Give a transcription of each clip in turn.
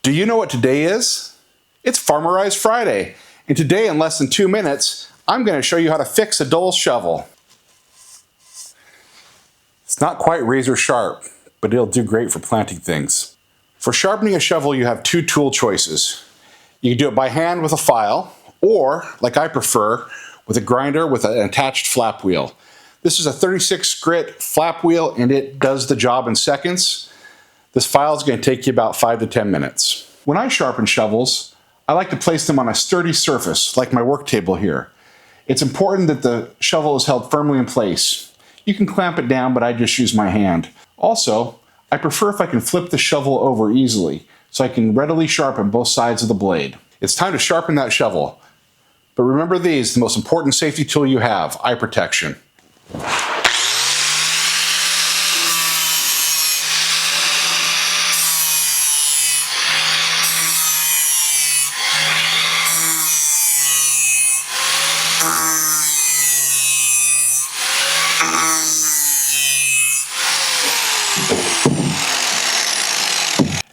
Do you know what today is? It's Farmerize Friday, and today in less than 2 minutes, I'm going to show you how to fix a dull shovel. It's not quite razor sharp, but it'll do great for planting things. For sharpening a shovel, you have two tool choices. You can do it by hand with a file, or, like I prefer, with a grinder with an attached flap wheel. This is a 36 grit flap wheel, and it does the job in seconds. This file is going to take you about 5 to 10 minutes. When I sharpen shovels, I like to place them on a sturdy surface, like my work table here. It's important that the shovel is held firmly in place. You can clamp it down, but I just use my hand. Also, I prefer if I can flip the shovel over easily, so I can readily sharpen both sides of the blade. It's time to sharpen that shovel. But remember these, the most important safety tool you have, eye protection.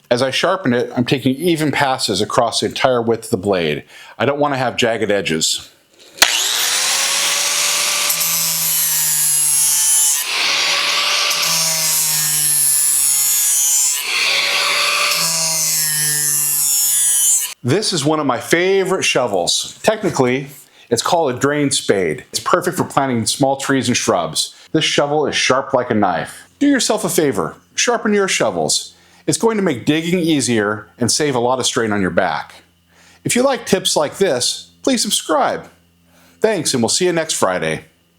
As I sharpen it, I'm taking even passes across the entire width of the blade. I don't want to have jagged edges. This is one of my favorite shovels. Technically, it's called a drain spade. It's perfect for planting small trees and shrubs. This shovel is sharp like a knife. Do yourself a favor, sharpen your shovels. It's going to make digging easier and save a lot of strain on your back. If you like tips like this, please subscribe. Thanks, and we'll see you next Friday.